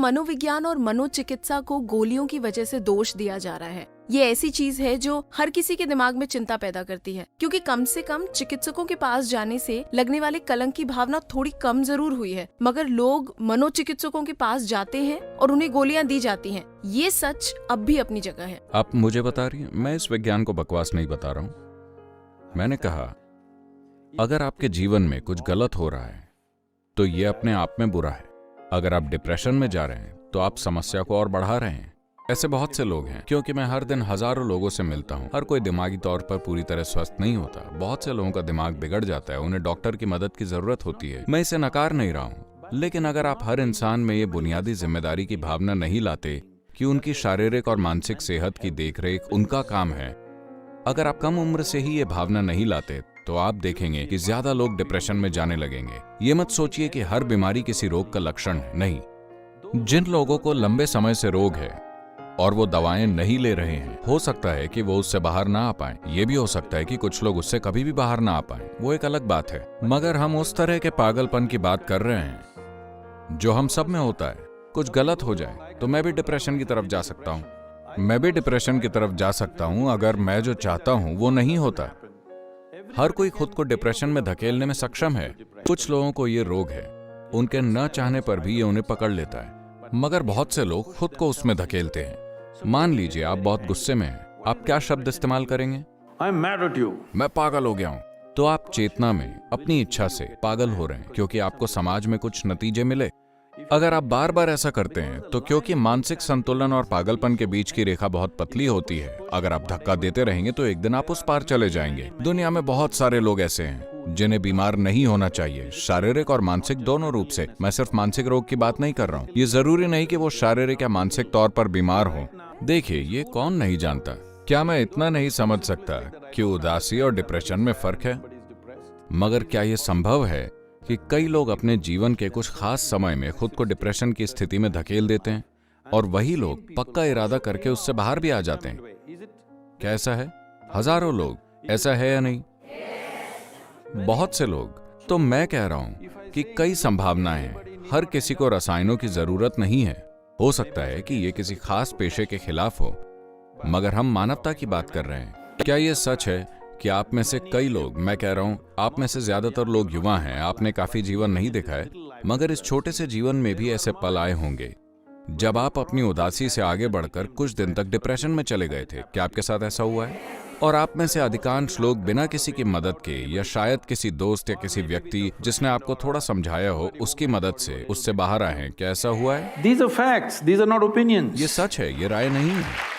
मनोविज्ञान और मनोचिकित्सा को गोलियों की वजह से दोष दिया जा रहा है। ये ऐसी चीज है जो हर किसी के दिमाग में चिंता पैदा करती है, क्योंकि कम से कम चिकित्सकों के पास जाने से लगने वाले कलंक की भावना थोड़ी कम जरूर हुई है, मगर लोग मनोचिकित्सकों के पास जाते हैं और उन्हें गोलियां दी जाती हैं। ये सच अब भी अपनी जगह है। आप मुझे बता रही हैं, मैं इस विज्ञान को बकवास नहीं बता रहा हूं। मैंने कहा अगर आपके जीवन में कुछ गलत हो रहा है तो ये अपने आप में बुरा है। अगर आप डिप्रेशन में जा रहे हैं तो आप समस्या को और बढ़ा रहे हैं। ऐसे बहुत से लोग हैं, क्योंकि मैं हर दिन हजारों लोगों से मिलता हूं। हर कोई दिमागी तौर पर पूरी तरह स्वस्थ नहीं होता। बहुत से लोगों का दिमाग बिगड़ जाता है, उन्हें डॉक्टर की मदद की जरूरत होती है। मैं इसे नकार नहीं रहा हूं, लेकिन अगर आप हर इंसान में ये बुनियादी जिम्मेदारी की भावना नहीं लाते कि उनकी शारीरिक और मानसिक सेहत की देखरेख उनका काम है, अगर आप कम उम्र से ही ये भावना नहीं लाते तो आप देखेंगे कि ज्यादा लोग डिप्रेशन में जाने लगेंगे। ये मत सोचिए कि हर बीमारी किसी रोग का लक्षण है, नहीं। जिन लोगों को लंबे समय से रोग है और वो दवाएं नहीं ले रहे हैं, हो सकता है कि वो उससे बाहर ना आ पाए। ये भी हो सकता है कि कुछ लोग उससे कभी भी बाहर ना आ पाए, वो एक अलग बात है। मगर हम उस तरह के पागलपन की बात कर रहे हैं जो हम सब में होता है। कुछ गलत हो जाए तो मैं भी डिप्रेशन की तरफ जा सकता हूं। मैं भी डिप्रेशन की तरफ जा सकता हूं अगर मैं जो चाहता हूं वो नहीं होता। हर कोई खुद को डिप्रेशन में धकेलने में सक्षम है। कुछ लोगों को ये रोग है, उनके न चाहने पर भी ये उन्हें पकड़ लेता है, मगर बहुत से लोग खुद को उसमें धकेलते हैं। मान लीजिए आप बहुत गुस्से में हैं, आप क्या शब्द इस्तेमाल करेंगे? I'm mad at you. मैं पागल हो गया हूं। तो आप चेतना में अपनी इच्छा से पागल हो रहे हैं, क्योंकि आपको समाज में कुछ नतीजे मिले। अगर आप बार बार ऐसा करते हैं तो क्योंकि मानसिक संतुलन और पागलपन के बीच की रेखा बहुत पतली होती है, अगर आप धक्का देते रहेंगे तो एक दिन आप उस पार चले जाएंगे। दुनिया में बहुत सारे लोग ऐसे हैं जिन्हें बीमार नहीं होना चाहिए, शारीरिक और मानसिक दोनों रूप से। मैं सिर्फ मानसिक रोग की बात नहीं कर रहा हूँ। ये जरूरी नहीं कि वो शारीरिक या मानसिक तौर पर बीमार हो। देखिए, ये कौन नहीं जानता। क्या मैं इतना नहीं समझ सकता कि उदासी और डिप्रेशन में फर्क है? मगर क्या ये संभव है कि कई लोग अपने जीवन के कुछ खास समय में खुद को डिप्रेशन की स्थिति में धकेल देते हैं और वही लोग पक्का इरादा करके उससे बाहर भी आ जाते हैं? क्या ऐसा है? हजारों लोग, ऐसा है या नहीं? बहुत से लोग। तो मैं कह रहा हूं कि कई संभावनाएं हैं। हर किसी को रसायनों की जरूरत नहीं है। हो सकता है कि ये किसी खास पेशे के खिलाफ हो, मगर हम मानवता की बात कर रहे हैं। क्या ये सच है कि आप में से कई लोग, मैं कह रहा हूं आप में से ज्यादातर लोग युवा हैं, आपने काफी जीवन नहीं देखा है, मगर इस छोटे से जीवन में भी ऐसे पल आए होंगे जब आप अपनी उदासी से आगे बढ़कर कुछ दिन तक डिप्रेशन में चले गए थे? क्या आपके साथ ऐसा हुआ है? और आप में से अधिकांश लोग बिना किसी की मदद के, या शायद किसी दोस्त या किसी व्यक्ति जिसने आपको थोड़ा समझाया हो, उसकी मदद से उससे बाहर आए हैं। क्या ऐसा हुआ है? These are facts. These are not opinions. ये सच है, ये राय नहीं है।